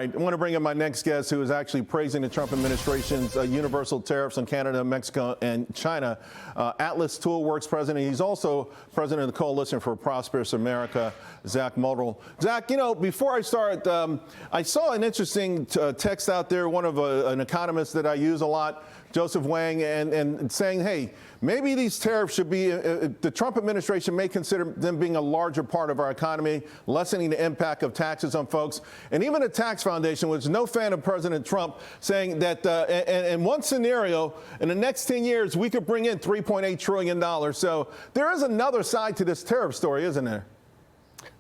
I want to bring in my next guest, who is actually praising the Trump administration's universal tariffs on Canada, Mexico, and China. Atlas Toolworks president. He's also president of the Coalition for a Prosperous America, Zach Mottl. Zach, you know, before I start, I saw an interesting text out there, one of an economist that I use a lot, Joseph Wang, and saying, hey, maybe these tariffs should be, the Trump administration may consider them being a larger part of our economy, lessening the impact of taxes on folks. And even the Tax Foundation, which is no fan of President Trump, saying that in one scenario, in the next 10 years, we could bring in $3.8 trillion. So there is another side to this tariff story, isn't there?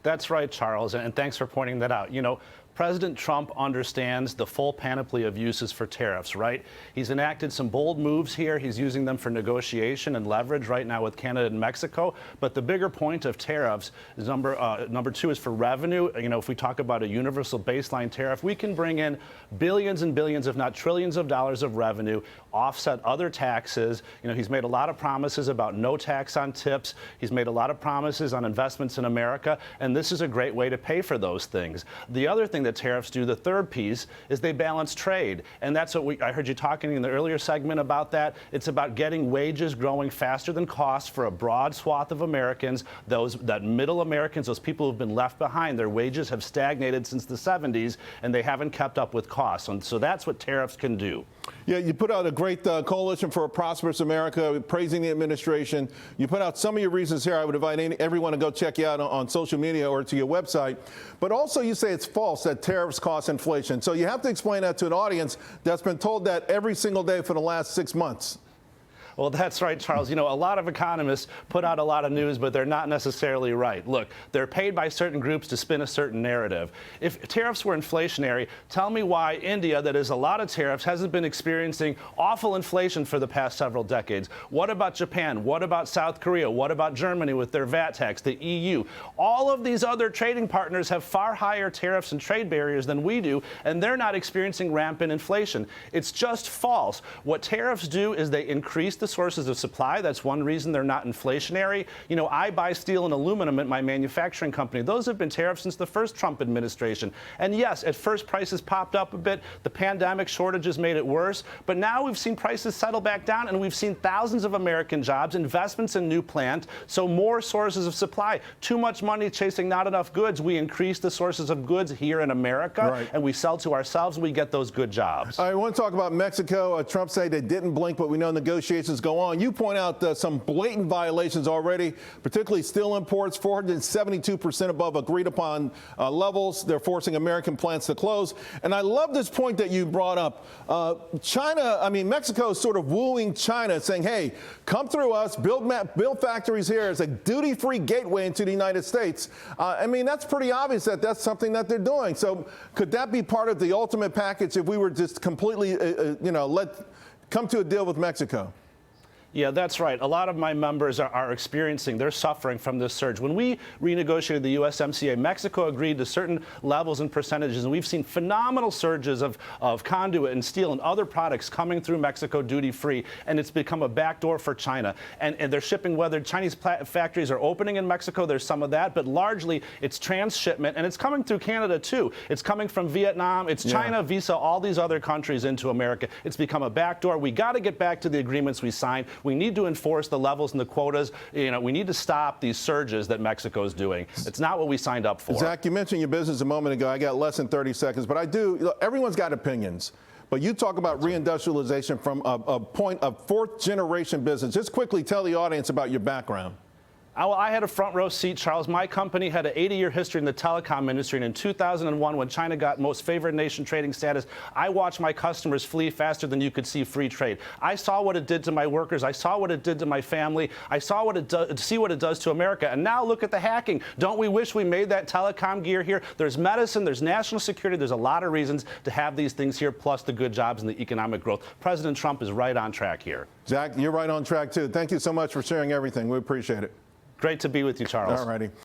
That's right, Charles, and thanks for pointing that out. You know, President Trump understands the full panoply of uses for tariffs, right? He's enacted some bold moves here. He's using them for negotiation and leverage right now with Canada and Mexico. But the bigger point of tariffs is number two is for revenue. You know, if we talk about a universal baseline tariff, we can bring in billions and billions, if not trillions of dollars of revenue, offset other taxes. You know, he's made a lot of promises about no tax on tips. He's made a lot of promises on investments in America, and this is a great way to pay for those things. The other thing that tariffs do, the third piece, is they balance trade. And that's what I heard you talking in the earlier segment about that. It's about getting wages growing faster than costs for a broad swath of Americans, that middle Americans, those people who've been left behind. Their wages have stagnated since the 70s, and they haven't kept up with costs. And so that's what tariffs can do. Yeah, you put out a great Coalition for a Prosperous America, praising the administration. You put out some of your reasons here. I would invite everyone to go check you out on social media or to your website. But also you say it's false that tariffs cause inflation. So you have to explain that to an audience that's been told that every single day for the last 6 months. Well, that's right, Charles. You know, a lot of economists put out a lot of news, but they're not necessarily right. Look, they're paid by certain groups to spin a certain narrative. If tariffs were inflationary, tell me why India, that has a lot of tariffs, hasn't been experiencing awful inflation for the past several decades. What about Japan? What about South Korea? What about Germany with their VAT tax, the EU? All of these other trading partners have far higher tariffs and trade barriers than we do, and they're not experiencing rampant inflation. It's just false. What tariffs do is they increase the sources of supply. That's one reason they're not inflationary. You know, I buy steel and aluminum at my manufacturing company. Those have been tariffs since the first Trump administration. And yes, at first prices popped up a bit. The pandemic shortages made it worse. But now we've seen prices settle back down, and we've seen thousands of American jobs, investments in new plants, so more sources of supply. Too much money chasing not enough goods. We increase the sources of goods here in America, right, and we sell to ourselves, and we get those good jobs. I want to talk about Mexico. Trump said they didn't blink, but we know negotiations go on. You point out some blatant violations already, particularly steel imports, 472% above agreed upon levels. They're forcing American plants to close. And I love this point that you brought up. Mexico is sort of wooing China, saying, hey, come through us, build factories here as a duty-free gateway into the United States. That's pretty obvious that that's something that they're doing. So could that be part of the ultimate package if we were just completely, come to a deal with Mexico? Yeah, that's right. A lot of my members are experiencing, they're suffering from this surge. When we renegotiated the USMCA, Mexico agreed to certain levels and percentages, and we've seen phenomenal surges of conduit and steel and other products coming through Mexico duty-free, and it's become a backdoor for China. And they're shipping, whether Chinese factories are opening in Mexico, there's some of that, but largely it's transshipment, and it's coming through Canada too. It's coming from Vietnam, it's China, Visa, all these other countries into America. It's become a backdoor. We got to get back to the agreements we signed. We need to enforce the levels and the quotas. You know, we need to stop these surges that Mexico is doing. It's not what we signed up for. Zach, you mentioned your business a moment ago. I got less than 30 seconds, but everyone's got opinions. But you talk about reindustrialization from a point of fourth-generation business. Just quickly tell the audience about your background. Well, I had a front row seat, Charles. My company had an 80-year history in the telecom industry, and in 2001, when China got most favored nation trading status, I watched my customers flee faster than you could see free trade. I saw what it did to my workers. I saw what it did to my family. I saw what it does to America. And now look at the hacking. Don't we wish we made that telecom gear here? There's medicine, there's national security, there's a lot of reasons to have these things here, plus the good jobs and the economic growth. President Trump is right on track here. Zach, you're right on track, too. Thank you so much for sharing everything. We appreciate it. Great to be with you, Charles. All righty.